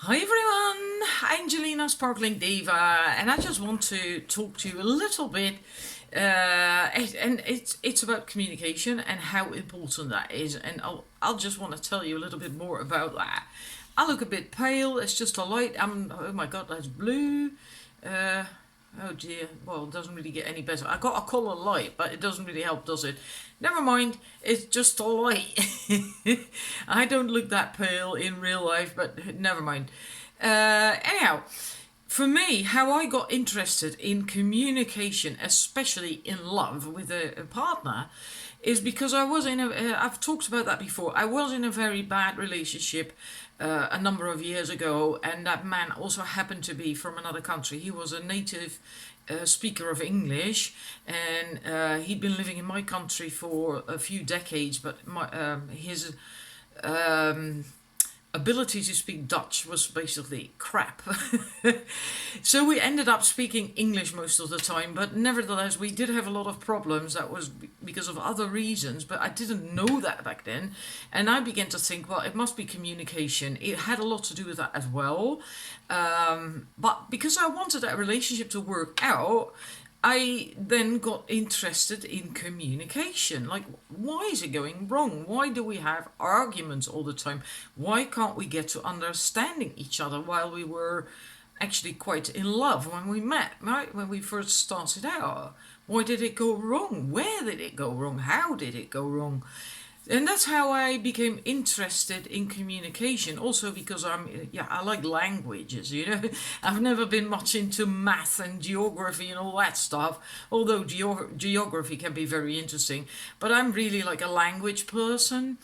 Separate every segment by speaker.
Speaker 1: Hi everyone, Angelina Sparkling Diva, and I just want to talk to you a little bit. And it's about communication and how important that is, and I'll just want to tell you a little bit more about that. I look a bit pale. It's just a light. Oh my god, that's blue. Uh, oh dear. Well, it doesn't really get any better. I got a colour light, but it doesn't really help, does it? Never mind. It's just a light. I don't look that pale in real life, but never mind. Anyhow, for me, how I got interested in communication, especially in love with a partner, is because I was in a. I've talked about that before. I was in a very bad relationship a number of years ago, and that man also happened to be from another country. He was a native speaker of English, and he'd been living in my country for a few decades, but his um, ability to speak Dutch was basically crap. So we ended up speaking English most of the time, but nevertheless, we did have a lot of problems. That was because of other reasons, but I didn't know that back then. And I began to think, well, it must be communication. It had a lot to do with that as well. But because I wanted that relationship to work out, I then got interested in communication. Like, why is it going wrong? Why do we have arguments all the time? Why can't we get to understanding each other while we were actually quite in love when we met, right? When we first started out? Why did it go wrong? Where did it go wrong? How did it go wrong? And that's how I became interested in communication. Also because I like languages, you know. I've never been much into math and geography and all that stuff, although geography can be very interesting. But I'm really like a language person.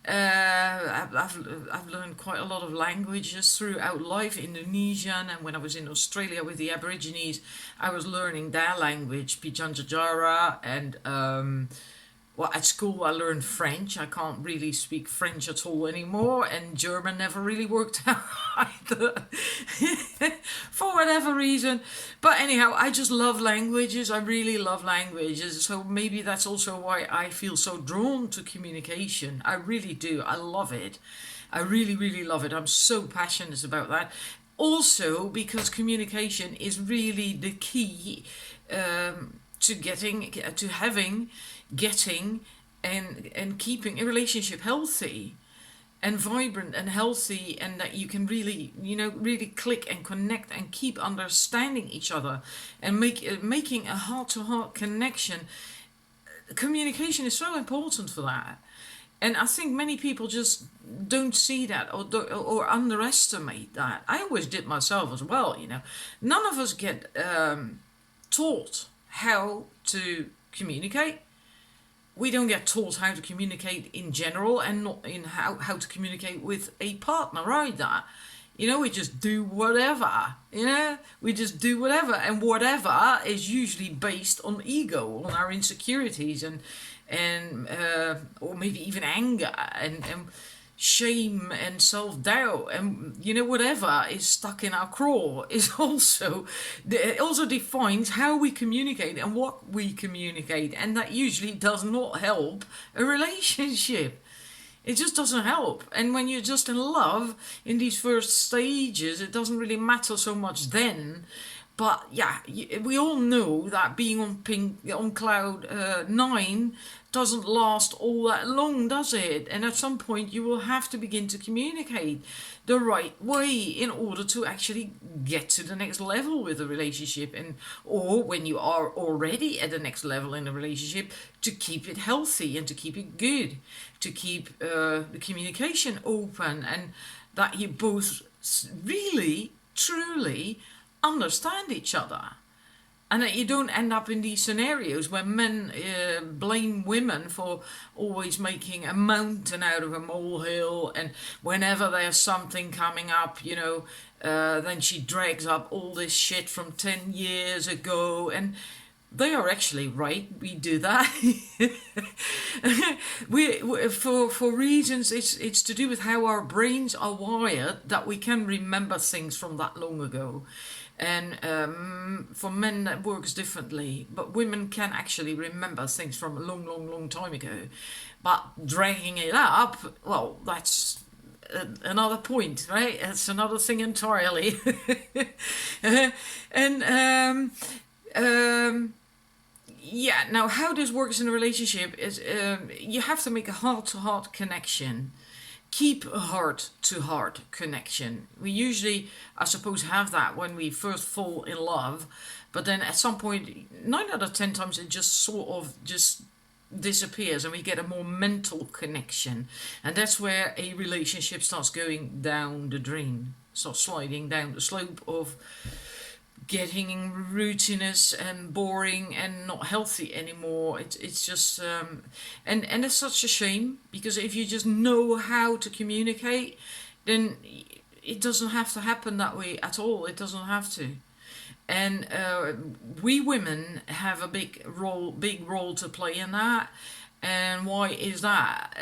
Speaker 1: I've learned quite a lot of languages throughout life, Indonesian, and when I was in Australia with the Aborigines, I was learning their language, Pijanjajara, and well, at school I learned French. I can't really speak French at all anymore, and German never really worked out either, for whatever reason. But anyhow, I just love languages. I really love languages. So maybe that's also why I feel so drawn to communication. I really do. I love it. I really, really love it. I'm so passionate about that. Also, because communication is really the key to getting and keeping a relationship healthy and vibrant and healthy, and that you can really, really click and connect and keep understanding each other and making a heart-to-heart connection. Communication is so important for that. And I think many people just don't see that, or underestimate that. I always did myself as well, None of us get taught how to communicate. We don't get taught how to communicate in general, and not in how to communicate with a partner either. We just do whatever. We just do whatever, and whatever is usually based on ego, on our insecurities, and or maybe even anger and shame and self-doubt, and whatever is stuck in our craw is also, it also defines how we communicate and what we communicate, and that usually does not help a relationship. It just doesn't help. And when you're just in love in these first stages, it doesn't really matter so much then. But yeah, we all know that being on cloud nine doesn't last all that long, does it? And at some point, you will have to begin to communicate the right way in order to actually get to the next level with the relationship, and or when you are already at the next level in a relationship, to keep it healthy and to keep it good, to keep the communication open, and that you both really, truly understand each other, and that you don't end up in these scenarios where men blame women for always making a mountain out of a molehill, and whenever there's something coming up, then she drags up all this shit from 10 years ago, and they are actually right. We do that. we for reasons, it's to do with how our brains are wired, that we can remember things from that long ago. And for men that works differently, but women can actually remember things from a long, long, long time ago. But dragging it up, well, that's another point, right? That's another thing entirely. And yeah, now how this works in a relationship is you have to make a heart-to-heart connection. Keep a heart-to-heart connection. We usually, I suppose, have that when we first fall in love, but then at some point, 9 out of 10 times, it just sort of just disappears and we get a more mental connection. And that's where a relationship starts going down the drain, starts sliding down the slope of getting routinous and boring and not healthy anymore. It's just and it's such a shame, because if you just know how to communicate, then it doesn't have to happen that way at all. It doesn't have to. And we women have a big role to play in that. And why is that?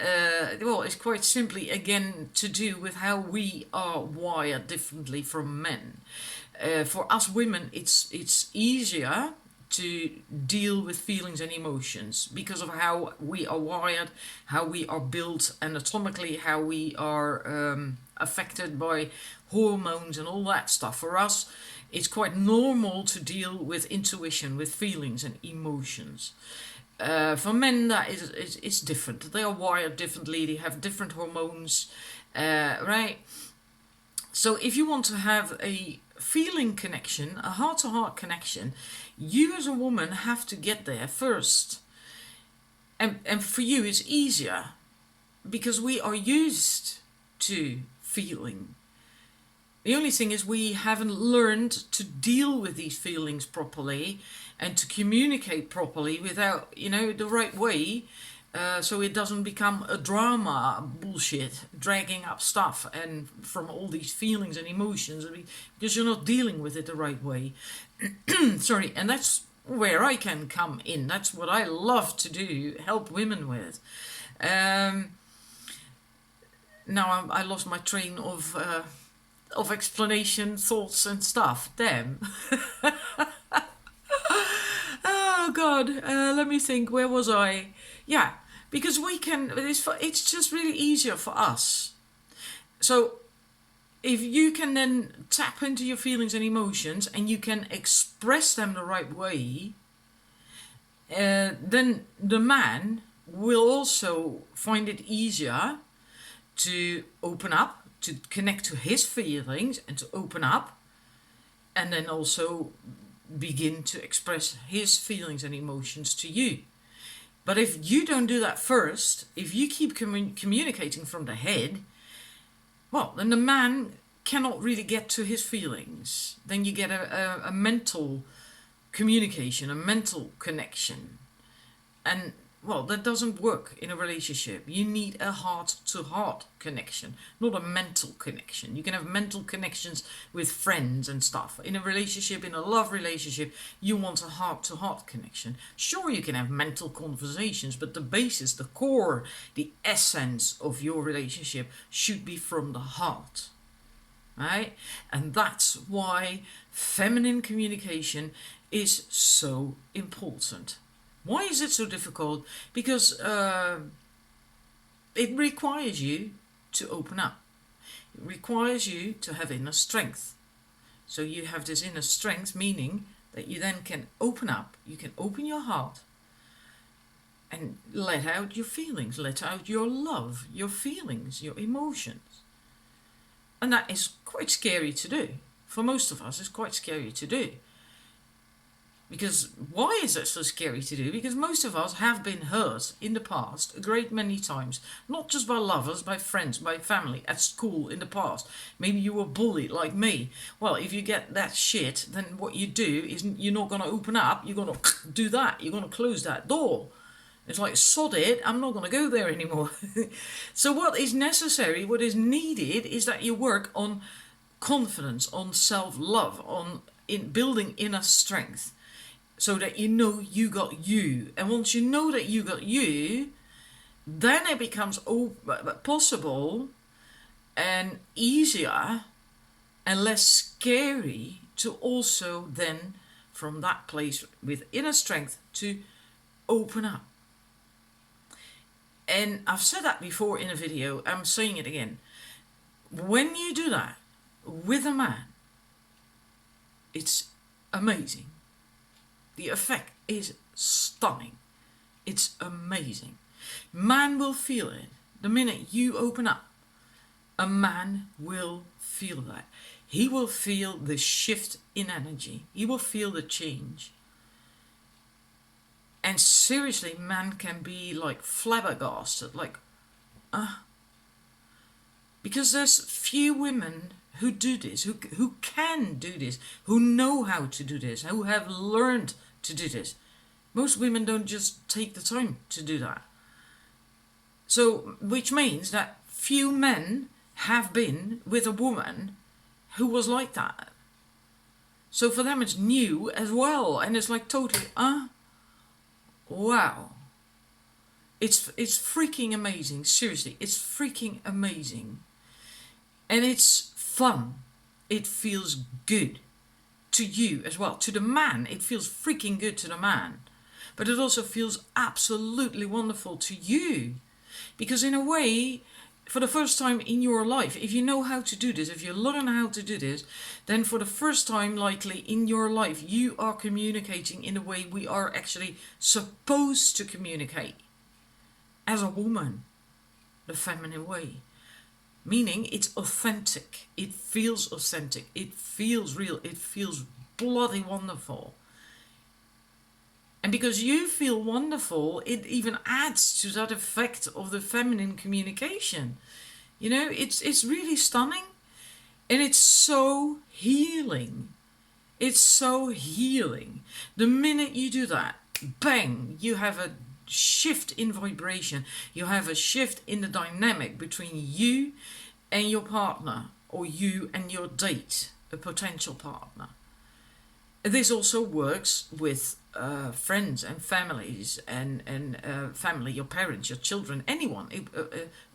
Speaker 1: Well, it's quite simply, again, to do with how we are wired differently from men. For us women, it's easier to deal with feelings and emotions because of how we are wired, how we are built anatomically, how we are affected by hormones and all that stuff. For us, it's quite normal to deal with intuition, with feelings and emotions. For men, that is different. They are wired differently. They have different hormones, right? So if you want to have a feeling connection, a heart-to-heart connection, you as a woman have to get there first. And for you, it's easier because we are used to feeling. The only thing is we haven't learned to deal with these feelings properly and to communicate properly without, the right way. So it doesn't become a drama bullshit, dragging up stuff and from all these feelings and emotions, because you're not dealing with it the right way. Sorry, and that's where I can come in. That's what I love to do, help women with. Now I lost my train of explanation, thoughts and stuff. Damn. Oh God, let me think. Where was I? Yeah, because we can. It's just really easier for us. So if you can then tap into your feelings and emotions and you can express them the right way, then the man will also find it easier to open up, to connect to his feelings and to open up, and then also begin to express his feelings and emotions to you. But if you don't do that first, if you keep communicating from the head, well, then the man cannot really get to his feelings. Then you get a mental communication, a mental connection. And, well, that doesn't work in a relationship. You need a heart-to-heart connection, not a mental connection. You can have mental connections with friends and stuff. In a relationship, in a love relationship, you want a heart-to-heart connection. Sure, you can have mental conversations, but the basis, the core, the essence of your relationship should be from the heart. Right? And that's why feminine communication is so important. Why is it so difficult? Because it requires you to open up. It requires you to have inner strength. So you have this inner strength, meaning that you then can open up, you can open your heart and let out your feelings, let out your love, your feelings, your emotions. And that is quite scary to do. For most of us, it's quite scary to do. Because why is it so scary to do? Because most of us have been hurt in the past a great many times. Not just by lovers, by friends, by family, at school in the past. Maybe you were bullied like me. Well, if you get that shit, then what you do is you're not going to open up. You're going to do that. You're going to close that door. It's like, sod it, I'm not going to go there anymore. So what is necessary, what is needed, is that you work on confidence, on self-love, on building inner strength. So that you know you got you. And once you know that you got you, then it becomes possible and easier and less scary to also then, from that place with inner strength, to open up. And I've said that before in a video, I'm saying it again. When you do that with a man, it's amazing. The effect is stunning. It's amazing. Man will feel it. The minute you open up, a man will feel that. He will feel the shift in energy. He will feel the change. And seriously, man can be like flabbergasted, like, because there's few women who do this, who can do this, who know how to do this, who have learned to do this. Most women don't just take the time to do that. So, which means that few men have been with a woman who was like that. So for them it's new as well, and it's like totally, wow. It's freaking amazing, seriously, it's freaking amazing. And it's fun. It feels good to you as well. To the man, it feels freaking good to the man. But it also feels absolutely wonderful to you. Because in a way, for the first time in your life, if you know how to do this, if you learn how to do this, then for the first time likely in your life, you are communicating in the way we are actually supposed to communicate. As a woman, the feminine way. Meaning it's authentic, it feels authentic, it feels real, it feels bloody wonderful. And because you feel wonderful, it even adds to that effect of the feminine communication. You know, it's really stunning. And it's so healing. It's so healing. The minute you do that, bang, you have a shift in vibration. You have a shift in the dynamic between you and your partner, or you and your date, a potential partner. This also works with friends and families and family, your parents, your children, anyone,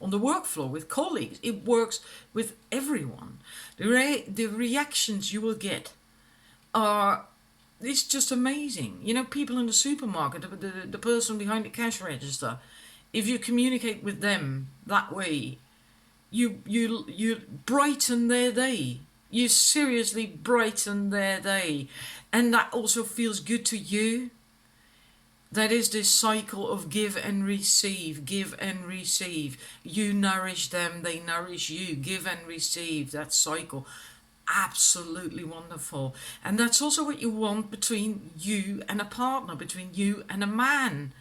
Speaker 1: on the work floor, with colleagues. It works with everyone. The reactions you will get are, it's just amazing. You know, people in the supermarket, the person behind the cash register, if you communicate with them that way, you brighten their day. You seriously brighten their day. And that also feels good to you. That is this cycle of give and receive, give and receive. You nourish them, they nourish you. Give and receive, that cycle. Absolutely wonderful. And that's also what you want between you and a partner, between you and a man.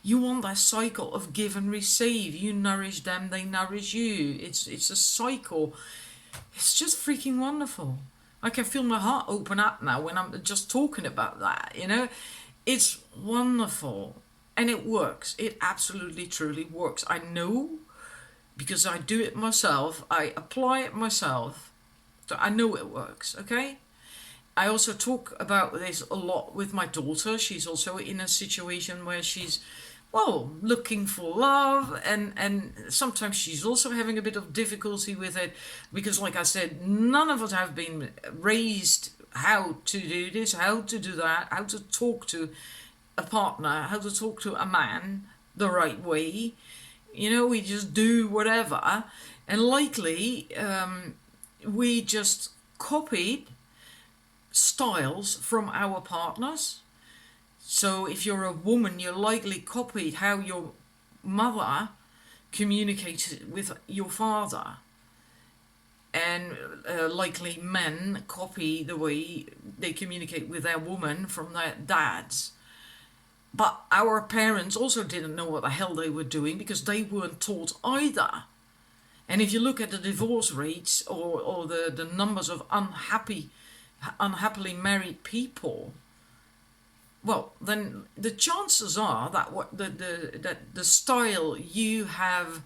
Speaker 1: You want that cycle of give and receive. You nourish them, they nourish you. It's a cycle. It's just freaking wonderful. I can feel my heart open up now when I'm just talking about that, you know. It's wonderful. And it works. It absolutely, truly works. I know, because I do it myself. I apply it myself. So I know it works, okay? I also talk about this a lot with my daughter. She's also in a situation where she's, well, looking for love, and sometimes she's also having a bit of difficulty with it, because like I said, none of us have been raised how to do this, how to do that, how to talk to a partner, how to talk to a man the right way. You know, we just do whatever, and likely we just copied styles from our partners. So if you're a woman, you likely copied how your mother communicated with your father. And likely men copy the way they communicate with their woman from their dads. But our parents also didn't know what the hell they were doing, because they weren't taught either. And if you look at the divorce rates or the numbers of unhappily married people, well, then the chances are that that the style you have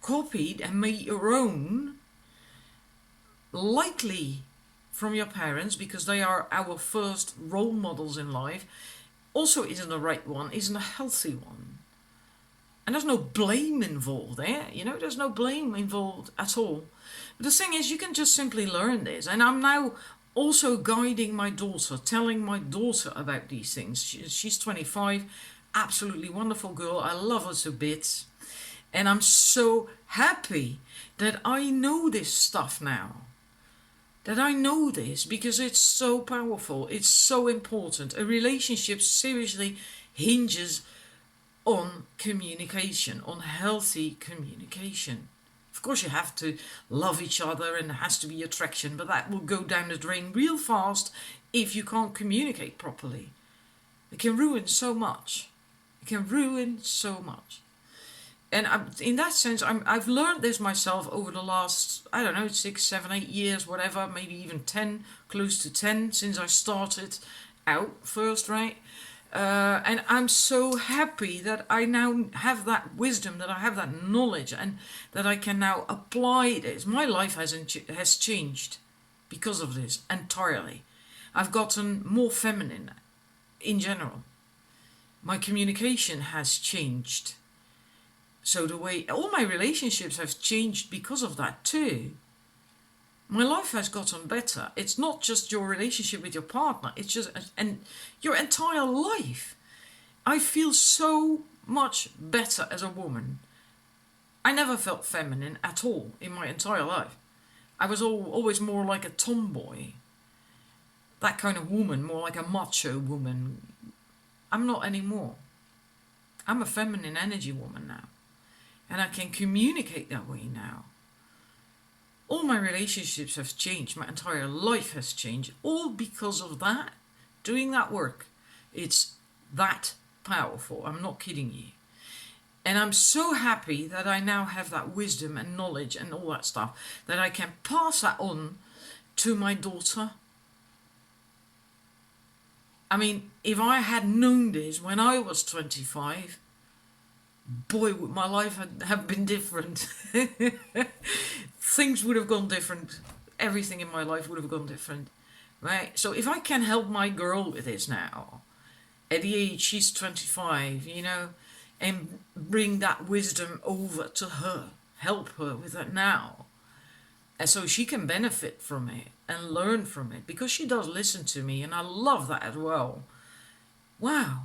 Speaker 1: copied and made your own, likely from your parents, because they are our first role models in life, also isn't the right one, isn't a healthy one. And there's no blame involved there, you know, there's no blame involved at all. But the thing is, you can just simply learn this. And I'm now also guiding my daughter, telling my daughter about these things. She's 25, absolutely wonderful girl. I love her to bits. And I'm so happy that I know this stuff now. That I know this because it's so powerful. It's so important. A relationship seriously hinges on communication, on healthy communication. Of course, you have to love each other and there has to be attraction, but that will go down the drain real fast if you can't communicate properly. It can ruin so much. It can ruin so much. And in that sense, I've learned this myself over the last, I don't know, 6, 7, 8 years, whatever, maybe even 10, close to 10, since I started out first, right? And I'm so happy that I now have that wisdom, that I have that knowledge, and that I can now apply this. My life has changed because of this entirely. I've gotten more feminine in general. My communication has changed. So the way all my relationships have changed because of that too. My life has gotten better. It's not just your relationship with your partner, it's just and your entire life. I feel so much better as a woman. I never felt feminine at all in my entire life. I was always more like a tomboy. That kind of woman, more like a macho woman. I'm not anymore. I'm a feminine energy woman now. And I can communicate that way now. All my relationships have changed. My entire life has changed. All because of that. Doing that work. It's that powerful. I'm not kidding you. And I'm so happy that I now have that wisdom and knowledge and all that stuff. That I can pass that on to my daughter. I mean, if I had known this when I was 25... boy, would my life have been different. Things would have gone different. Everything in my life would have gone different. Right? So if I can help my girl with this now, at the age she's 25, and bring that wisdom over to her, help her with that now, and so she can benefit from it and learn from it, because she does listen to me, and I love that as well. Wow.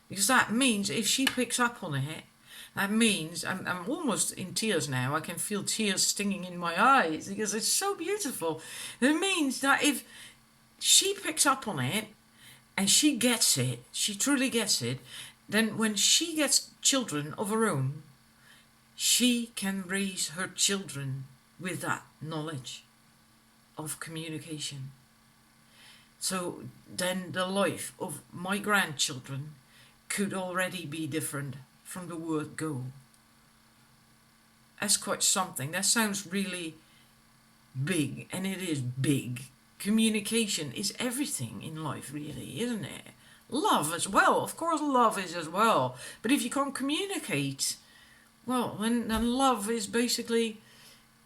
Speaker 1: Because that means if she picks up on it, that means I'm almost in tears now. I can feel tears stinging in my eyes because it's so beautiful. It means that if she picks up on it and she gets it, she truly gets it, then when she gets children of her own, she can raise her children with that knowledge of communication. So then the life of my grandchildren could already be different from the word go. That's quite something. That sounds really big, and it is big. Communication is everything in life, really, isn't it? Love as well. Of course, love is as well. But if you can't communicate, well, then love is basically,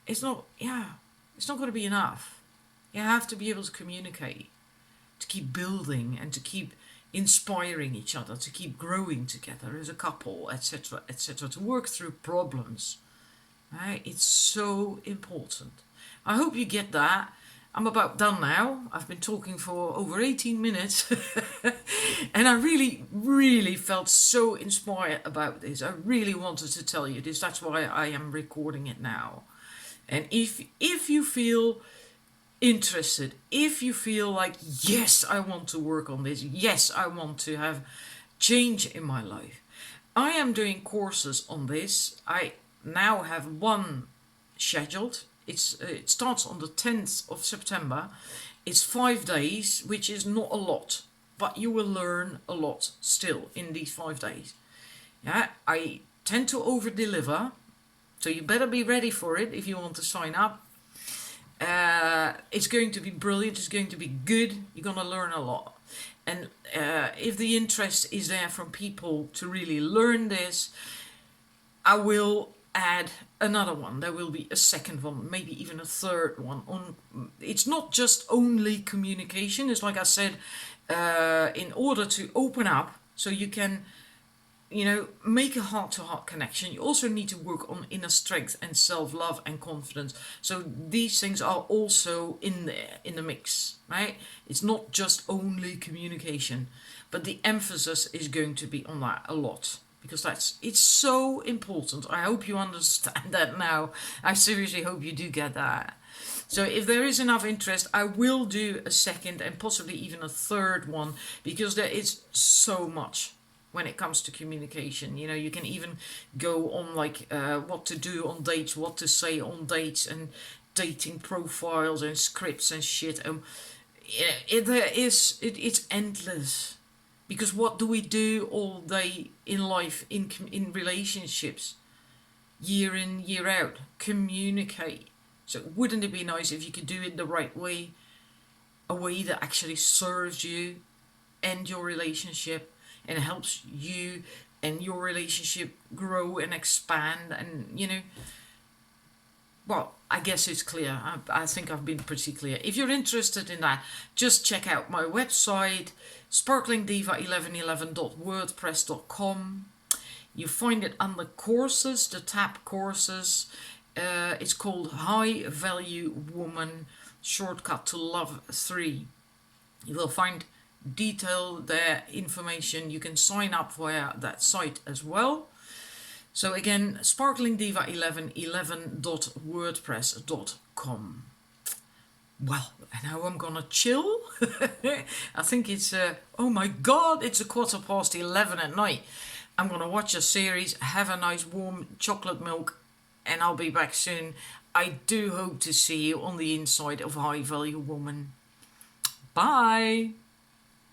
Speaker 1: it's not going to be enough. You have to be able to communicate, to keep building and to keep inspiring each other, to keep growing together as a couple, etc., etc., to work through problems. Right? It's so important. I hope you get that. I'm about done now. I've been talking for over 18 minutes and I really, really felt so inspired about this. I really wanted to tell you this. That's why I am recording it now. And if you feel interested, if you feel like, yes, I want to work on this, yes, I want to have change in my life, I am doing courses on this. I now have one scheduled. It starts on the 10th of September. It's 5 days, which is not a lot, but you will learn a lot still in these 5 days. Yeah, I tend to over deliver, so you better be ready for it if you want to sign up. It's going to be brilliant. It's going to be good. You're going to learn a lot. And if the interest is there from people to really learn this, I will add another one. There will be a second one, maybe even a third one. It's not just only communication. It's like I said, in order to open up so you can, make a heart-to-heart connection, you also need to work on inner strength and self-love and confidence. So these things are also in there, in the mix, right? It's not just only communication, but the emphasis is going to be on that a lot, because it's so important. I hope you understand that now. I seriously hope you do get that. So if there is enough interest, I will do a second and possibly even a third one, because there is so much when it comes to communication. You know, you can even go on like what to do on dates, what to say on dates, and dating profiles and scripts and shit. It's endless. Because what do we do all day in life, in relationships, year in, year out? Communicate. So wouldn't it be nice if you could do it the right way, a way that actually serves you and your relationship and helps you and your relationship grow and expand, and well, I guess it's clear. I think I've been pretty clear. If you're interested in that, just check out my website, sparklingdiva1111.wordpress.com. You find it under courses, the tab courses. It's called High Value Woman Shortcut to Love 3. You will find detailed information. You can sign up via that site as well. So again, sparklingdiva1111.wordpress.com. Well, now I'm gonna chill. I think it's oh my god, it's 11:15 at night. I'm gonna watch a series, have a nice warm chocolate milk, and I'll be back soon. I do hope to see you on the inside of High Value Woman. Bye.